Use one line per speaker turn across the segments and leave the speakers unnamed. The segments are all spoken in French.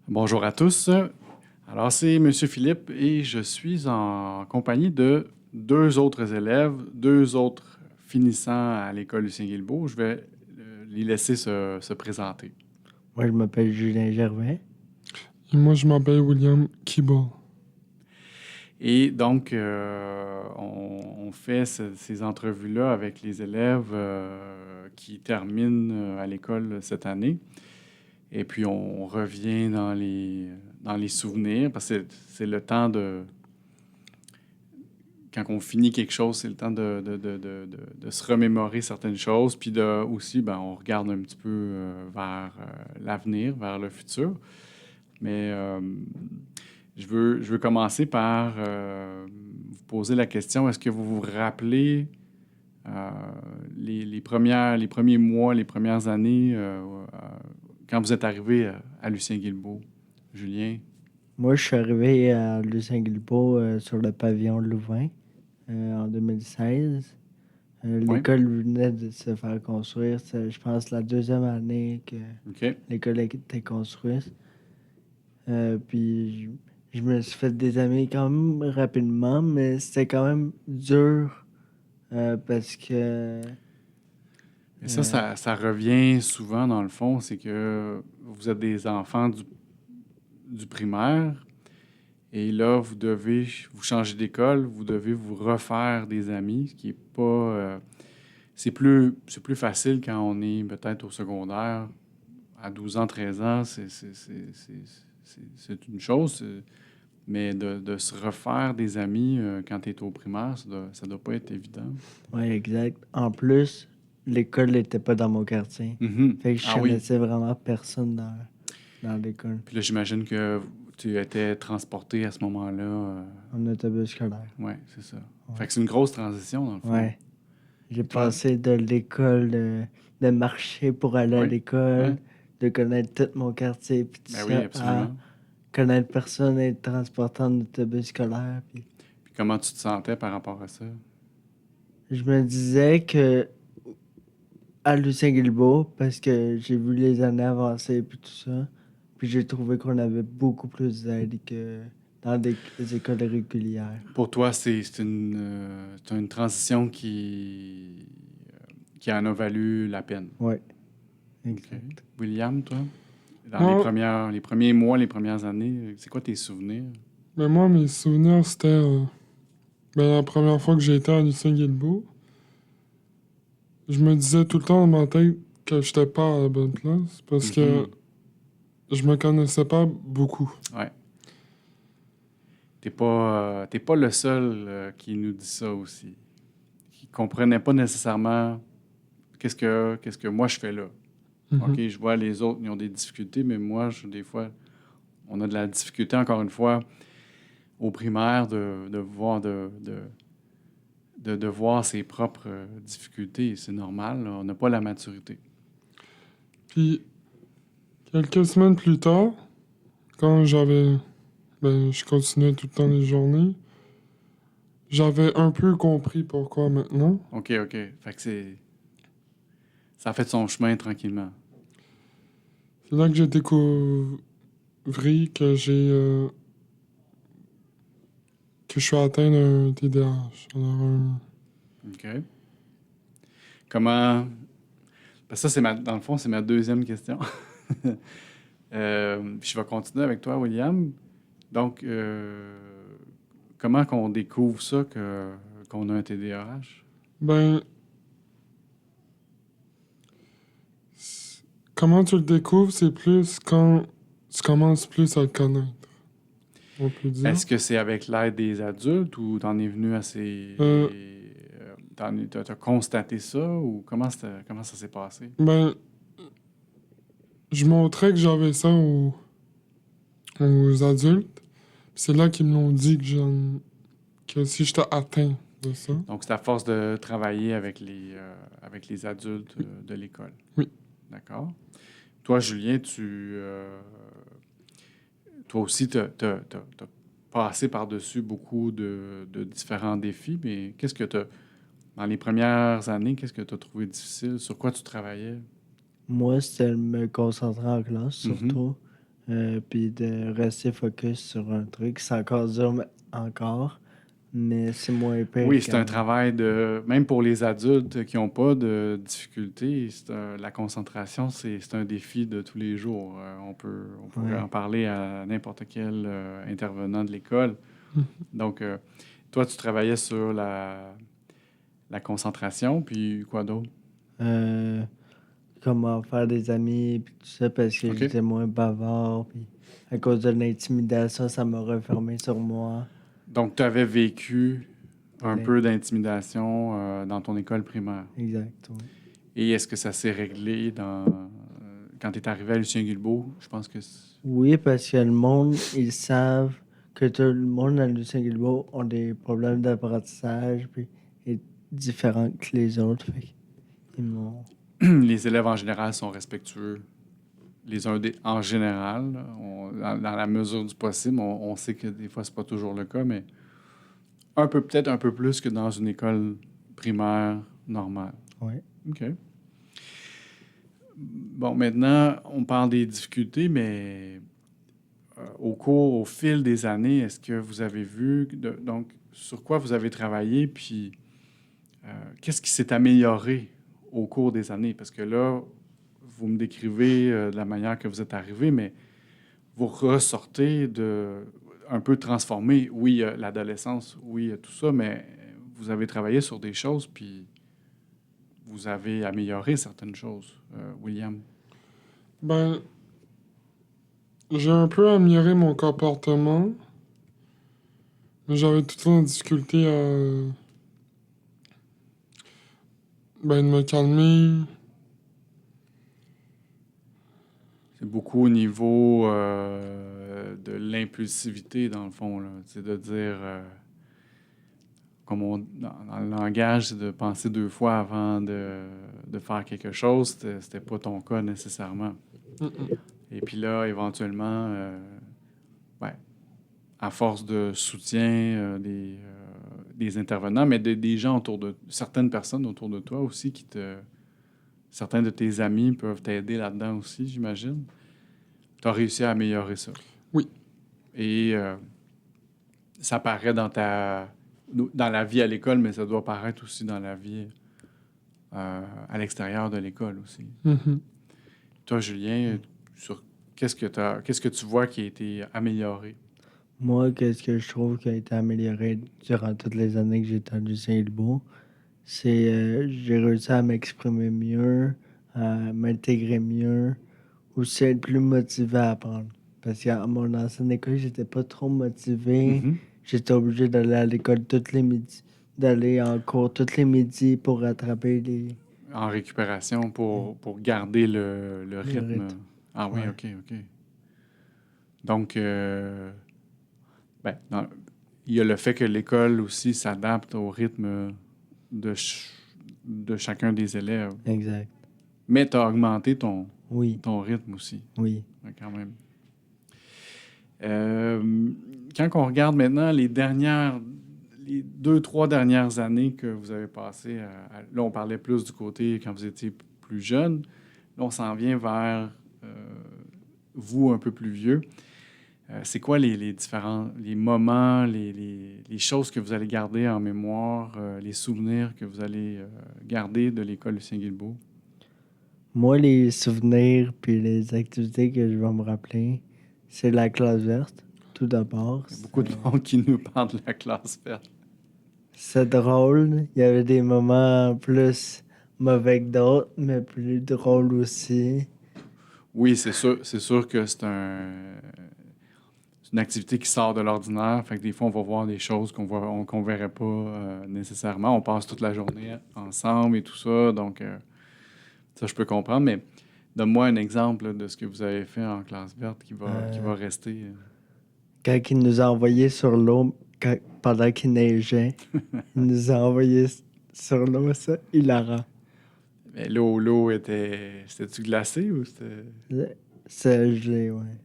Bonjour à tous. Alors, c'est M. Philippe et je suis en compagnie de deux autres élèves, deux autres finissants à l'école Lucien-Guilbeault. Je vais les laisser se présenter.
Moi, je m'appelle Julien Gervais.
Et moi, je m'appelle William Kibble.
Et donc, on fait ces entrevues-là avec les élèves qui terminent à l'école cette année. Et puis, on revient dans les souvenirs, parce que c'est le temps de... Quand on finit quelque chose, c'est le temps de se remémorer certaines choses. Puis aussi, ben, on regarde un petit peu vers l'avenir, vers le futur. Mais je veux commencer par vous poser la question, est-ce que vous vous rappelez les premiers mois, les premières années, quand vous êtes arrivé à Lucien-Guilbeault? Julien?
Moi, je suis arrivé à Lucien-Guilbeault sur le pavillon Louvain en 2016.
Oui?
L'école venait de se faire construire. C'est, je pense, la deuxième année que
OK.
l'école a été construite. Puis, je me suis fait des amis quand même rapidement, mais c'était quand même dur parce que...
Et
euh,
ça revient souvent, dans le fond, c'est que vous êtes des enfants du primaire et là, vous changer d'école, vous devez vous refaire des amis, ce qui est pas... c'est plus facile quand on est peut-être au secondaire, à 12 ans, 13 ans, c'est une chose, mais de se refaire des amis quand tu es au primaire, ça doit pas être évident.
ouais, exact. En plus, l'école n'était pas dans mon quartier.
Mhm.
Fait que je
Ah oui.
connaissais vraiment personne dans l'école.
Puis là, j'imagine que tu étais transporté à ce moment-là.
En autobus scolaire.
Oui, c'est ça.
Ouais.
Fait que c'est une grosse transition, dans le fond.
Ouais. J'ai
Toi?
passé de l'école, de marcher pour aller à
Oui,
l'école,
oui.
de connaître tout mon quartier, puis tout
Ben oui,
ça, à
absolument.
connaître personne et être transporté en autobus scolaire. Puis
Puis comment tu te sentais par rapport à ça?
je me disais que à Lucien-Guilbeault, parce que j'ai vu les années avancer, puis tout ça, puis j'ai trouvé qu'on avait beaucoup plus d'aide que dans des écoles régulières.
Pour toi, c'est une transition qui en a valu la peine.
Ouais,
OK.
exact.
William, toi? Dans
Moi,
les premiers mois, les premières années, c'est quoi tes souvenirs?
ben moi, mes souvenirs, c'était la première fois que j'ai été à Lucien-Guilbeault. Je me disais tout le temps dans ma tête que j'étais pas à la bonne place parce que
Mhm.
je me connaissais pas beaucoup.
Ouais. T'es pas le seul qui nous dit ça aussi. Qui comprenait pas nécessairement qu'est-ce que moi je fais là. OK,
Mhm.
je vois les autres, ils ont des difficultés, mais moi, des fois, on a de la difficulté, encore une fois, au primaire, de voir ses propres difficultés. C'est normal, là, on n'a pas la maturité.
Puis, quelques semaines plus tard, quand je continuais tout le temps les journées, j'avais un peu compris pourquoi maintenant.
OK, OK. Fait que ça a fait son chemin tranquillement.
C'est là que j'ai découvert que je suis atteint d'un TDAH. Alors,
OK. Comment... Parce que ça, dans le fond, c'est ma deuxième question. Puis je vais continuer avec toi, William. Donc, comment qu'on découvre ça qu'on a un TDAH?
ben, comment tu le découvres, c'est plus quand tu commences plus à le connaître, on peut dire.
Est-ce que c'est avec l'aide des adultes ou t'en es venu à
Euh,
t'as constaté ça ou comment ça s'est passé?
ben, je montrais que j'avais ça aux adultes. C'est là qu'ils me l'ont dit que si j'étais atteint de ça.
Donc, c'est à force de travailler avec les adultes de l'école.
Oui.
D'accord. Toi, Julien, toi aussi, t'as passé par-dessus beaucoup de différents défis, mais dans les premières années, qu'est-ce que tu as trouvé difficile? Sur quoi tu travaillais?
Moi, c'était de me concentrer en classe,
Mhm.
surtout. puis de rester focus sur un truc. C'est encore dur encore, mais c'est moins pire
Oui, c'est un
qu'avant.
travail de... Même pour les adultes qui n'ont pas de difficultés, la concentration, c'est un défi de tous les jours. On pourrait
Ouais.
en parler à n'importe quel intervenant de l'école. Donc, toi, tu travaillais sur la concentration, puis quoi d'autre?
Euh, Comment faire des amis, puis tout ça, parce que
OK.
j'étais moins bavard, puis à cause de l'intimidation, ça m'a refermé sur moi.
Donc, tu avais vécu un
Ouais.
peu d'intimidation dans ton école primaire.
Exact, oui.
Et est-ce que ça s'est réglé quand tu es arrivé à Lucien Guilbeault? Je pense que...
Oui, parce que le monde, ils savent que tout le monde à Lucien Guilbeault ont des problèmes d'apprentissage, puis est différent que les autres. Fait qu'ils m'ont...
les élèves en général sont respectueux en général, là. Dans la mesure du possible. On sait que des fois, c'est pas toujours le cas, mais peut-être un peu plus que dans une école primaire normale.
Ouais.
OK. Bon, maintenant, on parle des difficultés, mais au fil des années, est-ce que vous avez vu, donc, sur quoi vous avez travaillé, puis qu'est-ce qui s'est amélioré au cours des années? Parce que là, vous me décrivez de la manière que vous êtes arrivé, mais vous ressortez un peu transformé. Oui, il y a l'adolescence, oui, il y a tout ça, mais vous avez travaillé sur des choses, puis vous avez amélioré certaines choses, William.
Ben, j'ai un peu amélioré mon comportement, mais j'avais tout le temps de difficulté à de me calmer.
C'est beaucoup au niveau de l'impulsivité, dans le fond, là. C'est de dire, dans le langage, c'est de penser deux fois avant de faire quelque chose. C'était pas ton cas nécessairement.
Mm-mm.
Et puis là, éventuellement, ben, à force de soutien des intervenants, mais des gens certaines personnes autour de toi aussi certains de tes amis peuvent t'aider là-dedans aussi, j'imagine. Tu as réussi à améliorer ça.
Oui.
Et ça paraît dans la vie à l'école, mais ça doit paraître aussi dans la vie à l'extérieur de l'école aussi.
Mhm.
Toi, Julien, qu'est-ce que tu vois qui a été amélioré?
Moi, qu'est-ce que je trouve qui a été amélioré durant toutes les années que j'étais à Lucien Guilbeault, c'est j'ai réussi à m'exprimer mieux, à m'intégrer mieux, aussi être plus motivé à apprendre. Parce qu'à mon ancienne école, j'étais pas trop motivé.
Mhm.
J'étais obligé d'aller à l'école tous les midis, d'aller en cours tous les midis pour rattraper les...
En récupération pour garder le rythme.
rythme.
Ah oui,
Ouais.
OK. Donc, il y a le fait que l'école aussi s'adapte au rythme de chacun des élèves.
Exact.
Mais tu as augmenté
Oui,
ton rythme aussi,
oui.
ouais, quand même. Quand on regarde maintenant les 2, 3 dernières années que vous avez passées, là, on parlait plus du côté quand vous étiez plus jeune. Là, on s'en vient vers vous un peu plus vieux. C'est quoi les différents moments, les choses que vous allez garder en mémoire, les souvenirs que vous allez garder de l'école Lucien Guilbeault?
Moi, les souvenirs puis les activités que je vais me rappeler, c'est la classe verte, tout d'abord.
Il y a beaucoup de monde qui nous parle de la classe verte.
C'est drôle. Il y avait des moments plus mauvais que d'autres, mais plus drôles aussi.
Oui, c'est sûr que c'est une activité qui sort de l'ordinaire. Fait que des fois, on va voir des choses qu'on verrait pas nécessairement. On passe toute la journée ensemble et tout ça. Donc, ça, je peux comprendre. Mais donne-moi un exemple là, de ce que vous avez fait en classe verte qui va rester.
Quand il nous a envoyés sur l'eau, pendant qu'il neigeait, il nous a envoyés sur l'eau, ça, hilarant.
Mais l'eau c'était-tu glacé ou c'était...
C'est gelé, ouais.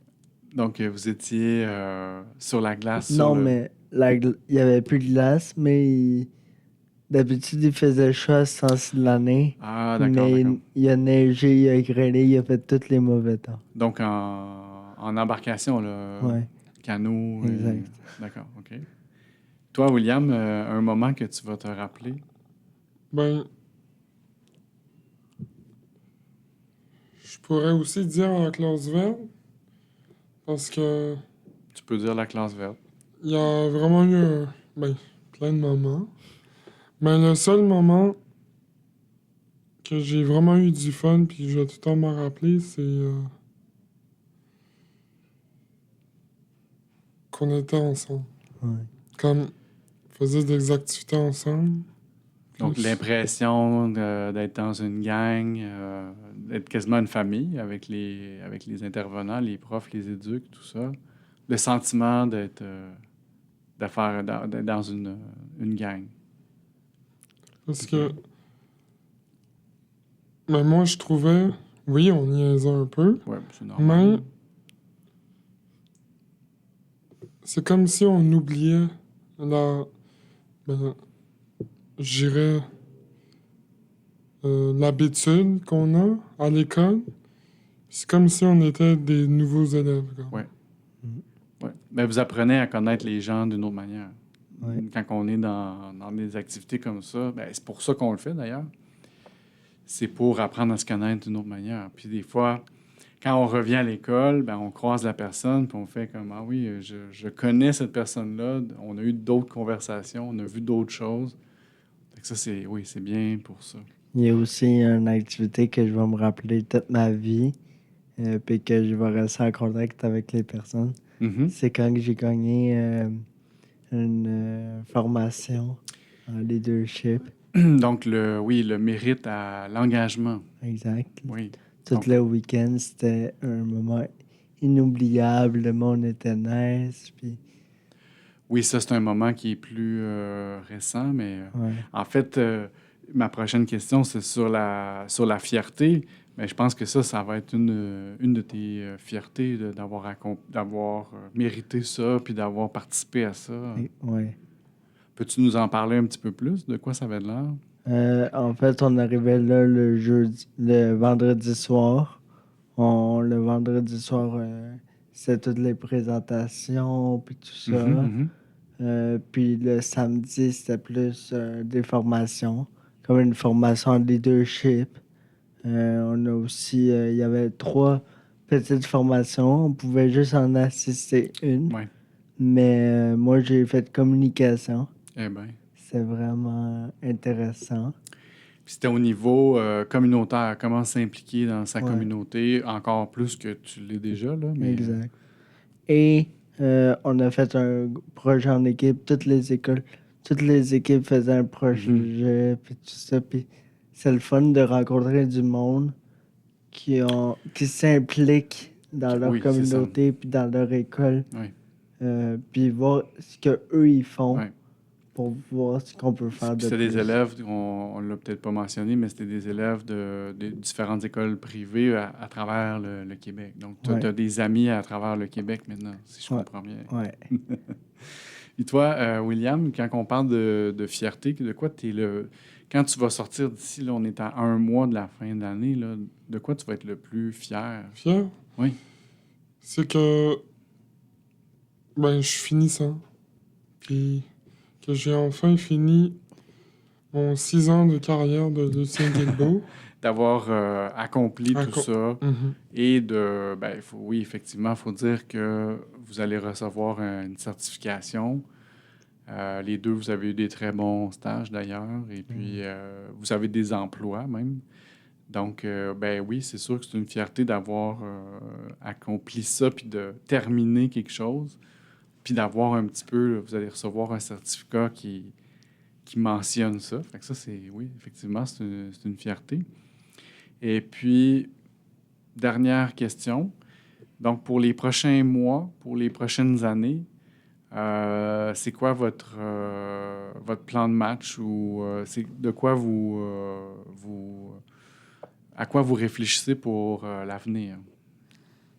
Donc, vous étiez sur la glace,
Non, mais il n'y avait plus de glace, mais d'habitude, il faisait chaud à ce sens de l'année.
Ah, d'accord.
Mais il a neigé, il a grêlé, il a fait tous les mauvais temps.
Donc, en en embarcation, là,
Ouais,
canot.
exact.
D'accord, OK. Toi, William, un moment que tu vas te rappeler?
Ben, je pourrais aussi dire la classe verte, parce que
Tu peux dire la classe verte.
il y a vraiment eu plein de moments. Mais le seul moment que j'ai vraiment eu du fun, puis je vais tout le temps m'en rappeler, c'est qu'on était ensemble.
Ouais.
Comme, on faisait des activités ensemble.
Donc,
Puis,
l'impression d'être dans une gang, d'être quasiment une famille avec les intervenants, les profs, les éducs, tout ça. Le sentiment d'être d'être dans une gang.
parce que, mais moi, je trouvais, oui, on niaisait un peu,
Ouais, c'est
mais
normal.
c'est comme si on oubliait la, ben, je dirais, l'habitude qu'on a à l'école. C'est comme si on était des nouveaux élèves. Comme.
Ouais.
Mm.
Ouais. Mais vous apprenez à connaître les gens d'une autre manière.
Ouais.
Quand on est dans des activités comme ça, ben, c'est pour ça qu'on le fait d'ailleurs. C'est pour apprendre à se connaître d'une autre manière. Puis des fois, quand on revient à l'école, ben, on croise la personne, puis on fait comme ah oui, je connais cette personne-là, on a eu d'autres conversations, on a vu d'autres choses. Fait que ça, oui, c'est bien pour ça.
Il y a aussi une activité que je vais me rappeler toute ma vie, puis que je vais rester en contact avec les personnes.
Mhm.
C'est quand j'ai gagné une formation en leadership.
Donc, oui, le mérite à l'engagement.
Exact.
Oui.
Tout
Donc,
le week-end, c'était un moment inoubliable. Le monde était nice. Puis,
oui, ça, c'est un moment qui est plus récent, mais
ouais.
en fait, ma prochaine question, c'est sur la fierté. Mais je pense que ça va être une de tes fiertés d'avoir mérité ça, puis d'avoir participé à ça.
Ouais.
Peux-tu nous en parler un petit peu plus? De quoi ça avait l'air?
En fait, on arrivait là le vendredi soir. Le vendredi soir, c'est toutes les présentations, puis tout ça.
Mhm, mhm.
Puis le samedi, c'était plus des formations, comme une formation en leadership. On a aussi, il y avait 3 petites formations. On pouvait juste en assister une.
Ouais.
Mais moi, j'ai fait communication.
Eh bien.
C'est vraiment intéressant.
Puis c'était au niveau communautaire, comment s'impliquer dans sa
Ouais,
communauté, encore plus que tu l'es déjà, là, mais
exact. Et on a fait un projet en équipe. Toutes les équipes faisaient un
mhm.
projet, puis tout ça. Puis c'est le fun de rencontrer du monde qui s'implique dans leur
Oui, c'est ça.
communauté, puis dans leur école.
Oui,
Puis voir ce qu'eux, ils font
oui.
pour voir ce qu'on peut
Puis
faire de
c'était des
plus.
élèves, on l'a peut-être pas mentionné, mais c'était des élèves de différentes écoles privées à travers le Québec. Donc, tu
Ouais,
as des amis à travers le Québec maintenant, si je
ouais,
comprends bien.
ouais.
Et toi, William, quand on parle de fierté, de quoi tu es le... Quand tu vas sortir d'ici, là, on est à 1 mois de la fin de l'année, là, de quoi tu vas être le plus fier?
fier,
Oui.
c'est que je finis ça. Puis que j'ai enfin fini mon 6 ans de carrière de Lucien Guilbeault.
D'avoir accompli tout
Acco-
ça
Mhm.
et oui, effectivement, il faut dire que vous allez recevoir une certification. Les deux, vous avez eu des très bons stages d'ailleurs, et puis vous avez des emplois même. Donc, oui, c'est sûr que c'est une fierté d'avoir accompli ça, puis de terminer quelque chose, puis d'avoir un petit peu, vous allez recevoir un certificat qui mentionne ça. Fait que ça, oui, effectivement, c'est une fierté. Et puis, dernière question. Donc, pour les prochains mois, pour les prochaines années, c'est quoi votre plan de match ou c'est de quoi à quoi vous réfléchissez pour l'avenir?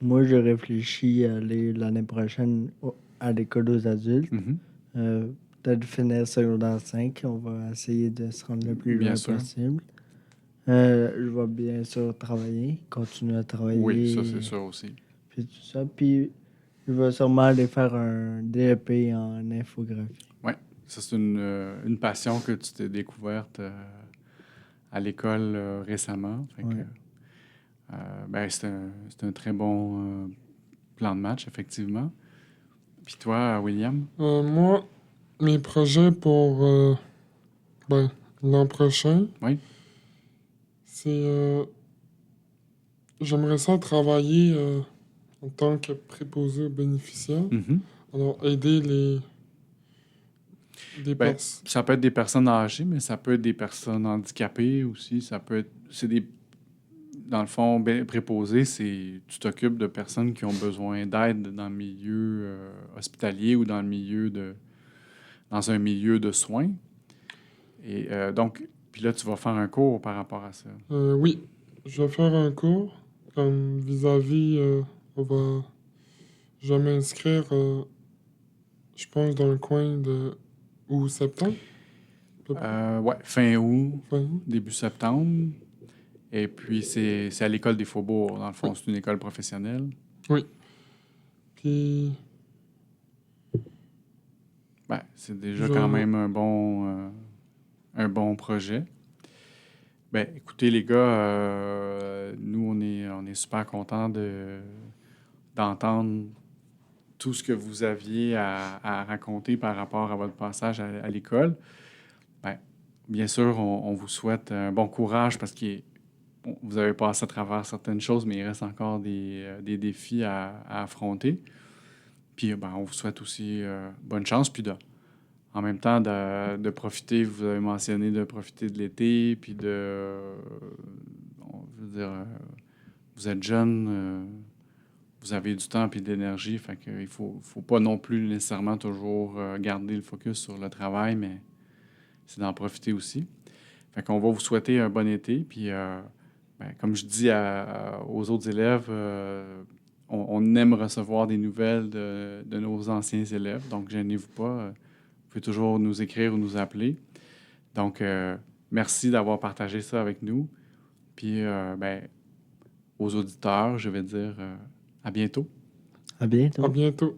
Moi, je réfléchis à aller l'année prochaine à l'école aux adultes.
Mhm.
Euh, Peut-être finir secondaire 5. On va essayer de se rendre le plus
Bien
loin
sûr.
possible. Je vais bien sûr travailler, continuer à
Oui, ça, c'est
travailler,
sûr aussi.
puis tout ça. Puis je vais sûrement aller faire un DEP en infographie.
Ça, c'est une passion que tu t'es découverte à l'école récemment. Fait que,
Ouais.
ben, c'est un très bon plan de match, effectivement. Puis toi, William?
Moi, mes projets pour l'an prochain,
Oui.
c'est j'aimerais ça travailler en tant que préposé aux bénéficiaires.
Mhm.
Alors, aider des
Ben,
personnes.
ça peut être des personnes âgées, mais ça peut être des personnes handicapées aussi. Ça peut être... C'est des... Dans le fond, préposé, c'est... Tu t'occupes de personnes qui ont besoin d'aide dans le milieu hospitalier ou dans le milieu de... dans un milieu de soins. Et donc, puis là, tu vas faire un cours par rapport à ça.
Oui, je vais faire un cours comme vis-à-vis. Je vais m'inscrire, je pense, dans le coin de août septembre. À peu près.
Ouais, fin août,
Enfin,
début septembre. Et puis, c'est à l'école des Faubourgs. Dans le fond,
oui,
c'est une école professionnelle.
oui. Puis,
Ben, c'est déjà
je.
quand même un bon projet. Ben, écoutez, les gars, nous, on est super contents d'entendre tout ce que vous aviez à raconter par rapport à votre passage à l'école. Ben, bien sûr, on vous souhaite un bon courage parce que vous avez passé à travers certaines choses, mais il reste encore des défis à affronter. Puis, ben, on vous souhaite aussi bonne chance. Puis, en même temps, de profiter, vous avez mentionné de profiter de l'été, puis je veux dire, vous êtes jeune, vous avez du temps puis de l'énergie, fait qu'il faut pas non plus nécessairement toujours garder le focus sur le travail, mais c'est d'en profiter aussi. Fait qu'on va vous souhaiter un bon été, puis ben, comme je dis aux autres élèves, on aime recevoir des nouvelles de nos anciens élèves, donc gênez-vous pas. Vous pouvez toujours nous écrire ou nous appeler. Donc, merci d'avoir partagé ça avec nous. Puis, ben, aux auditeurs, je vais dire à bientôt.
À
À
bientôt.
bientôt.